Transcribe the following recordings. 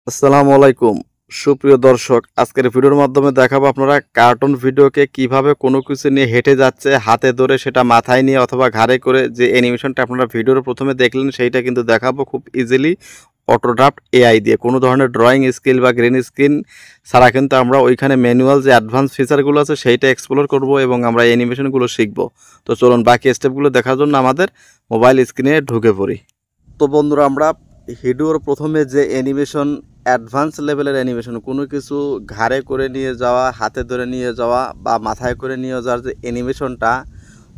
আসসালামু আলাইকুম সুপ্রিয় দর্শক, আজকের ভিডিওর মাধ্যমে দেখাবো আপনারা কার্টুন ভিডিওকে কিভাবে কোনো কিছু নিয়ে হেঁটে যাচ্ছে হাতে ধরে সেটা মাথায় নিয়ে অথবা ঘাড়ে করে যে অ্যানিমেশনটা আপনারা ভিডিওর প্রথমে দেখলেন সেইটা কিন্তু দেখাবো খুব ইজিলি অটোড্রাফট এআই দিয়ে। কোনো ধরনের ড্রয়িং স্কিল বা গ্রিন স্ক্রিন ছাড়া কিন্তু আমরা ওইখানে ম্যানুয়াল যে অ্যাডভান্স ফিচারগুলো আছে সেইটা এক্সপ্লোর করব এবং আমরা অ্যানিমেশনগুলো শিখব। তো চলুন বাকি স্টেপগুলো দেখার জন্য আমাদের মোবাইল স্ক্রিনে ঢুকে পড়ি। তো বন্ধুরা, আমরা ভিডিওর প্রথমে যে অ্যানিমেশন অ্যাডভান্স লেভেলের অ্যানিমেশন, কোনো কিছু ঘাড়ে করে নিয়ে যাওয়া, হাতে ধরে নিয়ে যাওয়া বা মাথায় করে নিয়ে যাওয়ার যে অ্যানিমেশনটা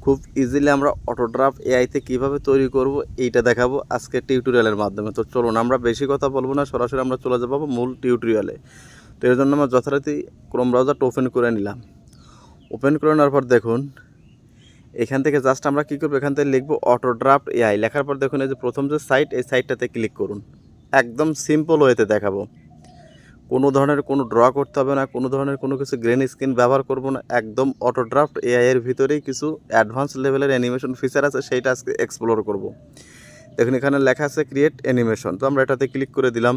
খুব ইজিলি আমরা অটোড্রাফট এআইতে কীভাবে তৈরি করব এইটা দেখাবো আজকে টিউটোরিয়ালের মাধ্যমে। তো চলুন আমরা বেশি কথা বলবো না, সরাসরি আমরা চলে যাবো মূল টিউটোরিয়ালে। তো এর জন্য আমরা যথারীতি ক্রোম ব্রাউজারটা ওপেন করে নিলাম। ওপেন করে নেওয়ার পর দেখুন এখান থেকে জাস্ট আমরা কী করবো, এখান থেকে লিখবো অটোড্রাফট এআই। লেখার পর দেখুন এই যে প্রথম যে সাইট, এই সাইটটাতে ক্লিক করুন। একদম সিম্পল ওয়েতে দেখাবো, কোনো ধরনের কোনো ড্র করতে হবে না, কোনো ধরনের কোনো কিছু গ্রিন স্ক্রিন ব্যবহার করব না, একদম অটোড্রাফট এআই এর ভিতরেই কিছু অ্যাডভান্স লেভেলের অ্যানিমেশন ফিচার আছে, সেইটা আজকে এক্সপ্লোর করব। দেখুন এখানে লেখা আছে ক্রিয়েট অ্যানিমেশন, তো আমরা এটাতে ক্লিক করে দিলাম।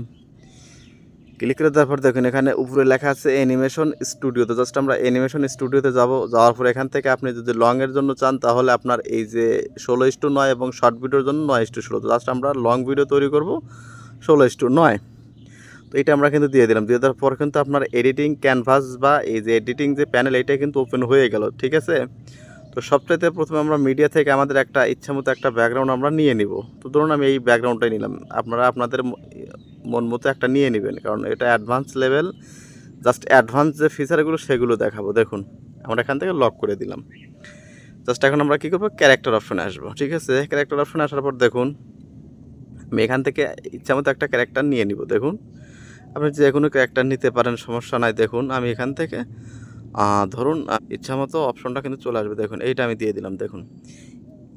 ক্লিক করে দেওয়ার পর দেখুন এখানে উপরে লেখা আছে অ্যানিমেশন স্টুডিও। তো জাস্ট আমরা অ্যানিমেশন স্টুডিওতে যাওয়ার পর এখান থেকে আপনি যদি লংয়ের জন্য চান তাহলে আপনার এই যে 16:9 এবং শর্ট ভিডিওর জন্য 9:16। তো জাস্ট আমরা লং ভিডিও তৈরি করব 16:9। তো এটা আমরা কিন্তু দিয়ে দিলাম। দিয়ে দেওয়ার পর কিন্তু আপনার এডিটিং ক্যানভাস বা এই যে এডিটিং যে প্যানেল, এইটা কিন্তু ওপেন হয়ে গেল, ঠিক আছে। তো সবচাইতে প্রথমে আমরা মিডিয়া থেকে আমাদের একটা ইচ্ছামতো একটা ব্যাকগ্রাউন্ড আমরা নিয়ে নিব। তো ধরুন আমি এই ব্যাকগ্রাউন্ডটাই নিলাম, আপনারা আপনাদের মন মতো একটা নিয়ে নেবেন, কারণ এটা অ্যাডভান্স লেভেল, জাস্ট অ্যাডভান্স যে ফিচারগুলো সেগুলো দেখাবো। দেখুন আমরা এখান থেকে লক করে দিলাম। জাস্ট এখন আমরা কী করবো, ক্যারেক্টার অপশনে আসবো, ঠিক আছে। ক্যারেক্টার অপশনে আসার পর দেখুন আমি এখান থেকে ইচ্ছামতো একটা ক্যারেক্টার নিয়ে নিব। দেখুন আপনি যে কোনো ক্যারেক্টার নিতে পারেন, সমস্যা নাই। দেখুন আমি এখান থেকে ধরুন ইচ্ছামতো অপশনটা কিন্তু চলে আসবে। দেখুন এইটা আমি দিয়ে দিলাম। দেখুন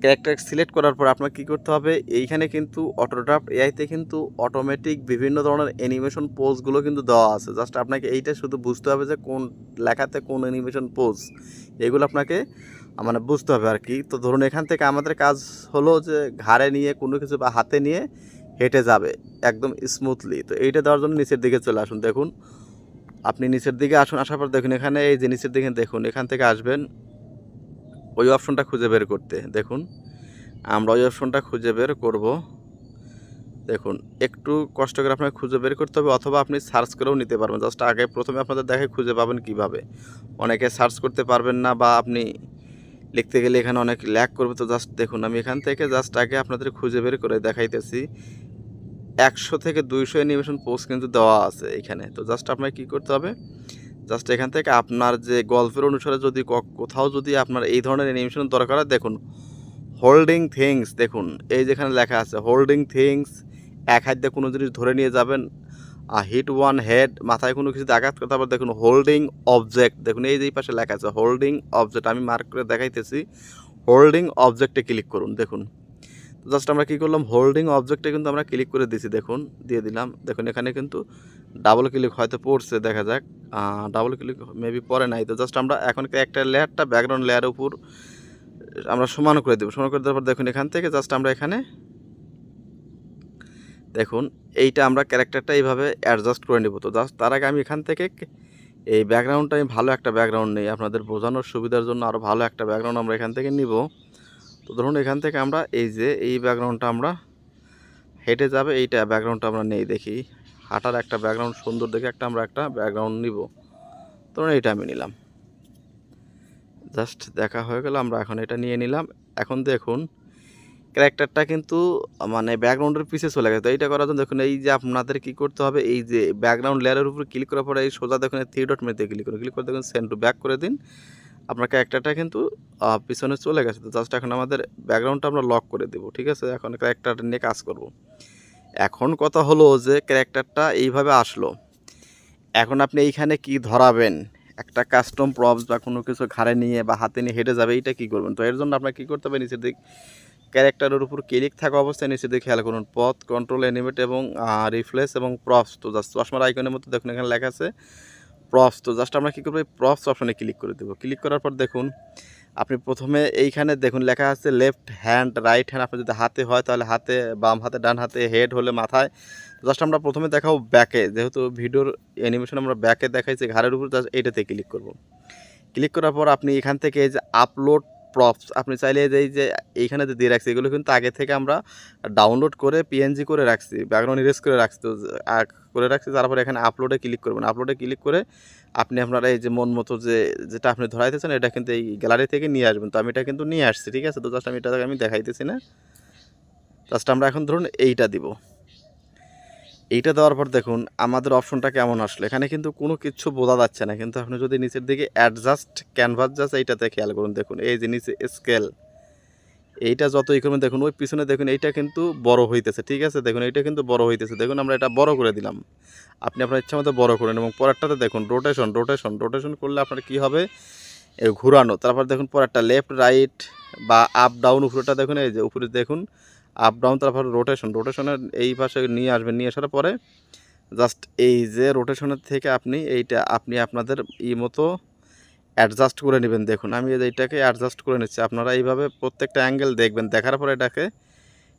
ক্যারেক্টার সিলেক্ট করার পর আপনার কী করতে হবে, এইখানে কিন্তু অটোড্রাফট এআইতে কিন্তু অটোমেটিক বিভিন্ন ধরনের অ্যানিমেশন পোজগুলো কিন্তু দেওয়া আছে। জাস্ট আপনাকে এইটা শুধু বুঝতে হবে যে কোন লেখাতে কোন অ্যানিমেশন পোজ, এগুলো আপনাকে মানে বুঝতে হবে আর কি। তো ধরুন এখান থেকে আমাদের কাজ হলো যে ঘাড়ে নিয়ে কোনো কিছু বা হাতে নিয়ে হেঁটে যাবে একদম স্মুথলি। তো এইটা দেওয়ার জন্য নিচের দিকে চলে আসুন। দেখুন আপনি নিচের দিকে আসুন, আসার পর দেখুন এখানে এই যে নিচের দিকে দেখুন, এখান থেকে আসবেন ওই অপশনটা খুঁজে বের করতে। দেখুন আমরা ওই অপশনটা খুঁজে বের করব। দেখুন একটু কষ্ট করে আপনাকে খুঁজে বের করতে হবে, অথবা আপনি সার্চ করেও নিতে পারবেন। জাস্ট আগে প্রথমে আপনাদের দেখে খুঁজে পাবেন কিভাবে। অনেকে সার্চ করতে পারবেন না বা আপনি লিখতে গেলে এখানে অনেক ল্যাগ করবে। তো জাস্ট দেখুন আমি এখান থেকে জাস্ট আগে আপনাদের খুঁজে বের করে দেখাইতেছি। 100 থেকে 200 অ্যানিমেশন পোস্ট কিন্তু দেওয়া আছে এখানে। তো জাস্ট আপনাকে কী করতে হবে, জাস্ট এখান থেকে আপনার যে গল্পের অনুসারে যদি কোথাও যদি আপনার এই ধরনের অ্যানিমেশন দরকার হয়, দেখুন হোল্ডিং থিংস, দেখুন এই যেখানে লেখা আছে হোল্ডিং থিংস, এক হাত দিয়ে কোনো জিনিস ধরে নিয়ে যাবেন, হিট ওয়ান হেড, মাথায় কোনো কিছু আঘাত করতে হবে। দেখুন হোল্ডিং অবজেক্ট, দেখুন এই যে পাশে লেখা আছে হোল্ডিং অবজেক্ট, আমি মার্ক করে দেখাইতেছি। হোল্ডিং অবজেক্টে ক্লিক করুন। দেখুন জাস্ট আমরা কী করলাম, হোল্ডিং অবজেক্টে কিন্তু আমরা ক্লিক করে দিয়েছি। দেখুন দিয়ে দিলাম। দেখুন এখানে কিন্তু ডাবল ক্লিক হয়তো পড়ছে, দেখা যাক। ডাবল ক্লিক মেবি পরে নাই। তো জাস্ট আমরা এখন একটা লেয়ারটা ব্যাকগ্রাউন্ড লেয়ারের উপর আমরা সমান করে দেবো। সমান করে দেওয়ার পর দেখুন এখান থেকে জাস্ট আমরা এখানে দেখুন এইটা আমরা ক্যারেক্টারটা এইভাবে অ্যাডজাস্ট করে নেব। তো জাস্ট তার আগে আমি এখান থেকে এই ব্যাকগ্রাউন্ডটা আমি ভালো একটা ব্যাকগ্রাউন্ড নেই, আপনাদের বোঝানোর সুবিধার জন্য আরও ভালো একটা ব্যাকগ্রাউন্ড আমরা এখান থেকে নিব। তো ধরুন এখান থেকে আমরা এই যে এই ব্যাকগ্রাউন্ডটা আমরা হেঁটে যাবে এইটা ব্যাকগ্রাউন্ডটা আমরা নেই, দেখি হাঁটার একটা ব্যাকগ্রাউন্ড সুন্দর দেখে আমরা একটা ব্যাকগ্রাউন্ড নিব। ধরুন এইটা আমি নিলাম। জাস্ট দেখা হয়ে গেল, আমরা এখন এটা নিয়ে নিলাম। এখন দেখুন ক্যারেক্টারটা কিন্তু মানে ব্যাকগ্রাউন্ডের পিছে চলে গেছে। তো এইটা করার জন্য দেখুন এই যে আপনাদের কী করতে হবে, এই যে ব্যাকগ্রাউন্ড লেয়ারের উপর ক্লিক করার পরে এই সোজা দেখুন 3 ডট মেনুতে ক্লিক করুন। ক্লিক করে দেখুন সেন্ড টু ব্যাক করে দিন। আপনার ক্যারেক্টারটা কিন্তু পিছনে চলে গেছে। তো জাস্ট এখন আমাদের ব্যাকগ্রাউন্ডটা আমরা লক করে দেবো, ঠিক আছে। এখন ক্যারেক্টারটা নিয়ে কাজ করব। এখন কথা হলো যে ক্যারেক্টারটা এইভাবে আসলো, এখন আপনি এইখানে কি ধরাবেন, একটা কাস্টম প্রপস বা কোনো কিছু ঘাড়ে নিয়ে বা হাতে নিয়ে হেঁটে যাবে, এইটা কী করবেন। তো এর জন্য আপনার কী করতে হবে, নিচের দিক ক্যারেক্টারের উপর ক্লিক থাকা অবস্থায় নিচের দিকে খেয়াল করুন পথ, কন্ট্রোল, অ্যানিমেট এবং রিফ্লেস এবং প্রপস। তো জাস্ট চশমার আইকনের মধ্যে দেখুন এখানে লেখা আছে প্রপস। তো জাস্ট আমরা কী করবো, এই প্রপস অপশনে ক্লিক করে দেবো। ক্লিক করার পর দেখুন আপনি প্রথমে এইখানে দেখুন লেখা আছে লেফট হ্যান্ড রাইট হ্যান্ড, আপনার যদি হাতে হয় তাহলে হাতে, বাম হাতে, ডান হাতে, হেড হলে মাথায়। জাস্ট আমরা প্রথমে দেখাবো ব্যাকে, যেহেতু ভিডিওর অ্যানিমেশন আমরা ব্যাকে দেখাইছি ঘাড়ের উপর, জাস্ট এইটাতে ক্লিক করব। ক্লিক করার পর আপনি এখান থেকে এই যে আপলোড প্রপস, আপনি চাইলে এই যে এইখানে যে দিয়ে রাখছি এগুলো কিন্তু আগে থেকে আমরা ডাউনলোড করে পিএনজি করে রাখছি, ব্যাকগ্রাউন্ড ইরেজ করে রাখছি, তো করে রাখছি। তারপরে এখানে আপলোডে ক্লিক করবেন। আপলোডে ক্লিক করে আপনি আপনারা এই যে মন মতো যেটা আপনি ধরাইতেছেন এটা কিন্তু এই গ্যালারি থেকে নিয়ে আসবেন। তো আমি এটা কিন্তু নিয়ে আসছি, ঠিক আছে। তো জাস্ট আমি এটা আমি দেখাইতেছি না, জাস্ট আমরা এখন ধরুন এইটা দিব। এইটা দেওয়ার পর দেখুন আমাদের অপশনটা কেমন আসলো। এখানে কিন্তু কোনো কিছু বোঝা যাচ্ছে না, কিন্তু আপনি যদি নিচের দিকে অ্যাডজাস্ট ক্যানভাস জাস্ট এইটাতে খেয়াল করুন, দেখুন এই যে নিচে স্কেল, এইটা যতই করবেন দেখুন ওই পিছনে দেখুন এইটা কিন্তু বড় হইতেছে, ঠিক আছে। দেখুন এইটা কিন্তু বড় হইতেছে, দেখুন আমরা এটা বড় করে দিলাম। আপনি আপনার ইচ্ছা মতো বড় করেন। এবং পরেরটাতে দেখুন রোটেশন করলে আপনার কি হবে, ঘুরানো। তারপর দেখুন পরেরটা লেফট রাইট বা আপ ডাউন, উপরেটা দেখুন এই যে উপরে দেখুন আপ ডাউন, তারপর রোটেশনের এই পাশে নিয়ে আসবেন। নিয়ে আসার পরে জাস্ট এই যে রোটেশনের থেকে আপনি আপনাদের মতো অ্যাডজাস্ট করে নেবেন। দেখুন আমি এইটাকে অ্যাডজাস্ট করে নিচ্ছি, আপনারা এইভাবে প্রত্যেকটা অ্যাঙ্গেল দেখবেন, দেখার পরে এটাকে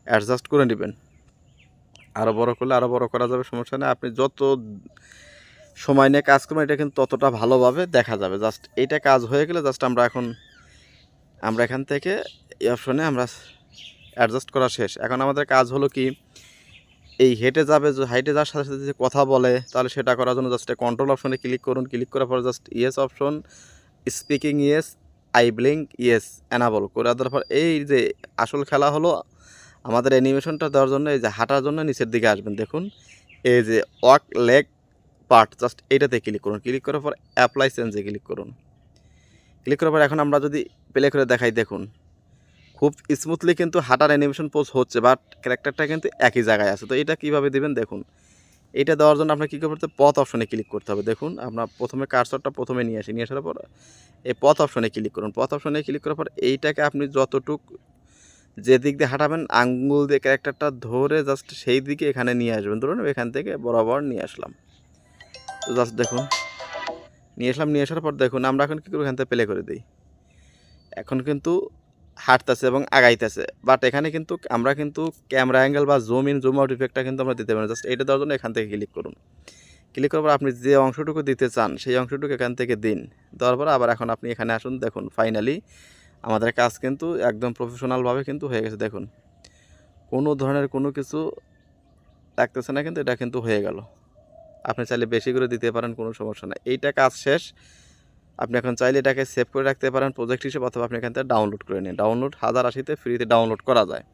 অ্যাডজাস্ট করে নেবেন। আরও বড় করলে আরও বড় করা যাবে, সমস্যা নেই। আপনি যত সময় নিয়ে কাজ করবেন এটা কিন্তু ততটা ভালোভাবে দেখা যাবে। জাস্ট এইটা কাজ হয়ে গেলে জাস্ট আমরা এখান থেকে এই অপশনে আমরা অ্যাডজাস্ট করা শেষ। এখন আমাদের কাজ হলো কি, এই হাইটে যাওয়ার সাথে সাথে যে কথা বলে, তাহলে সেটা করার জন্য জাস্ট কন্ট্রোল অপশনে ক্লিক করুন। ক্লিক করার পর just yes option, speaking yes, I blink yes enable করে দেওয়ার পর এই যে আসল খেলা হলো, আমাদের অ্যানিমেশনটা দেওয়ার জন্য এই যে হাঁটার জন্য নিচের দিকে আসবেন। দেখুন এই যে ওয়াক লেগ পার্ট, জাস্ট এইটাতে ক্লিক করুন। ক্লিক করার পর অ্যাপ্লাই চেঞ্জে ক্লিক করুন। ক্লিক করার পর এখন আমরা যদি প্লে করে দেখাই, দেখুন খুব স্মুথলি কিন্তু হাঁটার অ্যানিমেশন পোজ হচ্ছে, বাট ক্যারেক্টারটা কিন্তু একই জায়গায় আছে। তো এটা কীভাবে দেবেন দেখুন, এইটা দেওয়ার জন্য আপনার কী করতে হবে, পথ অপশনে ক্লিক করতে হবে। দেখুন আমরা প্রথমে কার্সরটা প্রথমে নিয়ে আসার পর এই পথ অপশনে ক্লিক করুন। পথ অপশনে ক্লিক করার পর এইটাকে আপনি যতটুক যে দিক দিয়ে হাঁটাবেন আঙ্গুল দিয়ে ক্যারেক্টারটা ধরে জাস্ট সেই দিকে এখানে নিয়ে আসবেন। ধরুন এখান থেকে বরাবর নিয়ে আসলাম। তো জাস্ট দেখুন নিয়ে আসার পর দেখুন আমরা এখন কী করব, এখান থেকে প্লে করে দিই। এখন কিন্তু হাঁটতেছে এবং আগাইতেছে, বাট এখানে কিন্তু আমরা কিন্তু ক্যামেরা অ্যাঙ্গেল বা জুম ইন জুম আউট ইফেক্টটা কিন্তু আমরা দিতে পারি। জাস্ট এটা দেওয়ার জন্য এখান থেকে ক্লিক করুন। ক্লিক করার পর আপনি যে অংশটুকু দিতে চান সেই অংশটুকু এখান থেকে দিন। দেওয়ার পর আবার এখন আপনি এখানে আসুন। দেখুন ফাইনালি আমাদের কাজ কিন্তু একদম প্রফেশনালভাবে কিন্তু হয়ে গেছে। দেখুন কোনো ধরনের কোনো কিছু লাগতেছে না, কিন্তু এটা কিন্তু হয়ে গেল। আপনি চাইলে বেশি করে দিতে পারেন, কোনো সমস্যা নেই। এইটা কাজ শেষ। আপনি এখন চাইলে এটাকে সেভ করে রাখতে পারেন প্রজেক্ট হিসেবে, অথবা আপনি এখান থেকে ডাউনলোড করে নিন। ডাউনলোড 1080-তে ফ্রিতে ডাউনলোড করা যায়।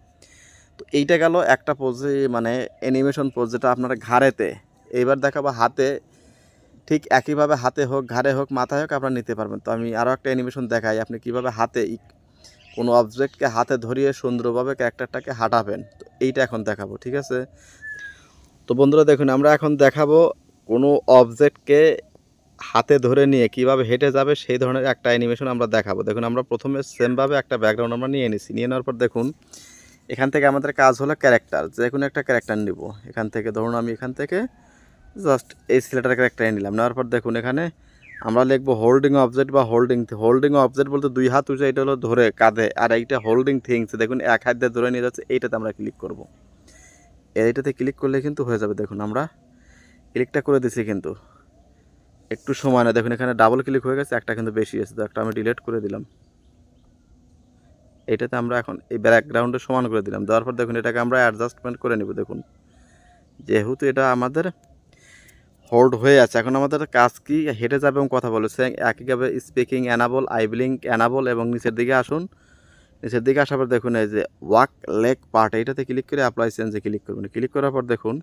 তো এইটা গেল একটা পোজে, মানে অ্যানিমেশন পোজ যেটা আপনারা ঘাড়েতে। এইবার দেখাবো হাতে, ঠিক একইভাবে হাতে হোক, ঘাড়ে হোক, মাথায় হোক আপনারা নিতে পারবেন। তো আমি আরও একটা অ্যানিমেশন দেখাই, আপনি কীভাবে হাতে কোনো অবজেক্টকে হাতে ধরিয়ে সুন্দরভাবে ক্যারেক্টারটাকে হাঁটাবেন। তো এইটা এখন দেখাবো, ঠিক আছে। তো বন্ধুরা দেখুন আমরা এখন দেখাবো কোনো অবজেক্টকে হাতে ধরে নিয়ে কিভাবে হেঁটে যাবে সেই ধরনের একটা অ্যানিমেশন আমরা দেখাবো। দেখুন আমরা প্রথমে সেমভাবে একটা ব্যাকগ্রাউন্ড আমরা নিয়ে নেওয়ার পর দেখুন এখান থেকে আমাদের কাজ হলো ক্যারেক্টার, যে কোনো একটা ক্যারেক্টার নিব। এখান থেকে ধরুন আমি এখান থেকে জাস্ট এই ছেলেটার ক্যারেক্টার নিলাম। নেওয়ার পর দেখুন এখানে আমরা লিখবো হোল্ডিং অবজেক্ট বা হোল্ডিং অবজেক্ট বলতে দুই হাত উঁচে, এটা হলো ধরে কাঁধে, আর এইটা হোল্ডিং থিংস, দেখুন এক হাত দিয়ে ধরে নিয়ে যাচ্ছে। এইটাতে আমরা ক্লিক করব। এইটাতে ক্লিক করলে কিন্তু হয়ে যাবে। দেখুন আমরা ক্লিকটা করে দিছি, কিন্তু একটু সময় না। দেখুন এখানে ডাবল ক্লিক হয়ে গেছে, একটা কিন্তু বেশি আছে, তো একটা আমি ডিলিট করে দিলাম। এইটাতে আমরা এখন এই ব্যাকগ্রাউন্ডে সমান করে দিলাম। দেওয়ার পর দেখুন এটাকে আমরা অ্যাডজাস্টমেন্ট করে নেব। দেখুন যেহেতু এটা আমাদের হোল্ড হয়ে আছে, এখন আমাদের কাজ কি, হেঁটে যাবে এবং কথা বলছে একইভাবে speaking enable, I blink enable, এবং নিচের দিকে আসুন। নিচের দিকে আসার পর দেখুন এই যে ওয়াক লেগ পার্ট, এইটাতে ক্লিক করে অ্যাপ্লাই চেঞ্জে ক্লিক করবেন। ক্লিক করার পর দেখুন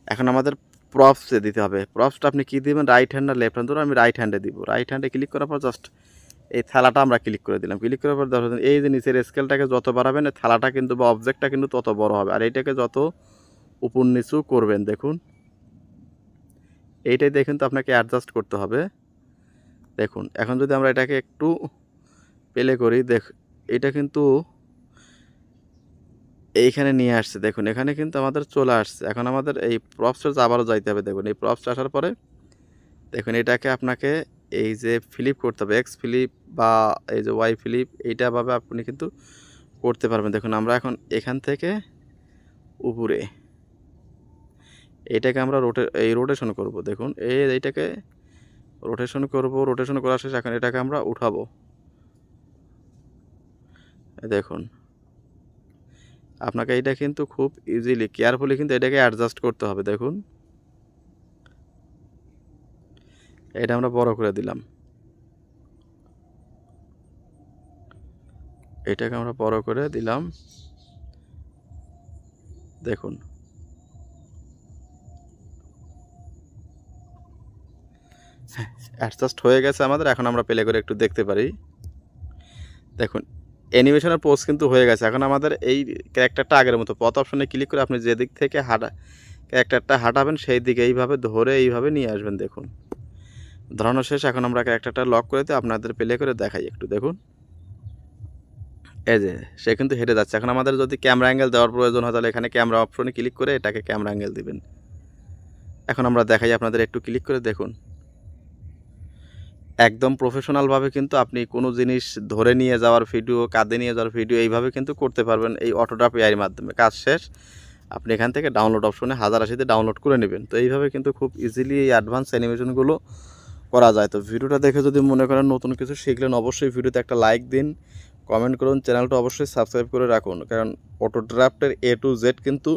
এখন আমাদের প্রপসে দিতে হবে। প্রপসটা আপনি কী দেবেন, রাইট হ্যান্ড না লেফট হ্যান্ড? ধরুন আমি রাইট হ্যান্ডে দিব। রাইট হ্যান্ডে ক্লিক করার পর জাস্ট এই থালাটা আমরা ক্লিক করে দিলাম। ক্লিক করার পর দেখুন এই যে নিচের স্কেলটাকে যত বাড়াবেন এই থালাটা কিন্তু বা অবজেক্টটা কিন্তু তত বড় হবে, আর এইটাকে যত উপর নিচু করবেন দেখুন এইটাই দেখুন তো আপনাকে অ্যাডজাস্ট করতে হবে। দেখুন এখন যদি আমরা এটাকে একটু প্লে করি, এটা কিন্তু এইখানে নিয়ে আসছে। দেখুন এখানে কিন্তু আমাদের চলে আসছে। এখন আমাদের এই প্রপসটা আবারও যাইতে হবে। দেখুন এই প্রপসটা আসার পরে দেখুন এটাকে আপনাকে এই যে ফ্লিপ করতে হবে, এক্স ফ্লিপ বা এই যে ওয়াই ফ্লিপ, এইটাভাবে আপনি কিন্তু করতে পারবেন। দেখুন আমরা এখন এখান থেকে উপরে এইটাকে আমরা রোটেশন করব। দেখুন এইটাকে রোটেশন করব, রোটেশন করা শেষ। এখন এটাকে আমরা উঠাবো। দেখুন আপনাকে এটা কিন্তু খুব ইজিলি কেয়ারফুলি কিন্তু এটাকে অ্যাডজাস্ট করতে হবে। দেখুন এটা আমরা বড় করে দিলাম, এটাকে আমরা বড় করে দিলাম। দেখুন অ্যাডজাস্ট হয়ে গেছে আমাদের। এখন আমরা প্লে করে একটু দেখতে পারি। দেখুন অ্যানিমেশনের পোজ কিন্তু হয়ে গেছে। এখন আমাদের এই ক্যারেক্টারটা আগের মতো পথ অপশনে ক্লিক করে আপনি যে দিক থেকে ক্যারেক্টারটা হাঁটাবেন সেই দিকে এইভাবে ধরে এইভাবে নিয়ে আসবেন। দেখুন ধরানো শেষ। এখন আমরা ক্যারেক্টারটা লক করে দিয়ে আপনাদের প্লে করে দেখাই একটু। দেখুন এই যে সে কিন্তু হেঁটে যাচ্ছে। এখন আমাদের যদি ক্যামেরা অ্যাঙ্গেল দেওয়ার প্রয়োজন হয় তাহলে এখানে ক্যামেরা অপশনে ক্লিক করে এটাকে ক্যামেরা অ্যাঙ্গেল দিবেন। এখন আমরা দেখাই আপনাদের, একটু ক্লিক করে দেখুন একদম প্রফেশনালভাবে কিন্তু আপনি কোনো জিনিস ধরে নিয়ে যাওয়ার ভিডিও, কাঁধে নিয়ে যাওয়ার ভিডিও এইভাবে কিন্তু করতে পারবেন এই অটোড্রাফট এআইয়ের মাধ্যমে। কাজ শেষ, আপনি এখান থেকে ডাউনলোড অপশনে 1080 ডাউনলোড করে নেবেন। তো এইভাবে কিন্তু খুব ইজিলি এই অ্যাডভান্স অ্যানিমেশনগুলো করা যায়। তো ভিডিওটা দেখে যদি মনে করেন নতুন কিছু শিখলেন, অবশ্যই ভিডিওতে একটা লাইক দিন, কমেন্ট করুন, চ্যানেলটা অবশ্যই সাবস্ক্রাইব করে রাখুন, কারণ অটোড্রাফটের A to Z কিন্তু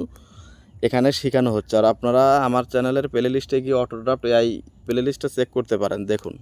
এখানে শেখানো হচ্ছে। আর আপনারা আমার চ্যানেলের প্লে লিস্টে গিয়ে অটোড্রাফট এআই প্লে লিস্টটা চেক করতে পারেন। দেখুন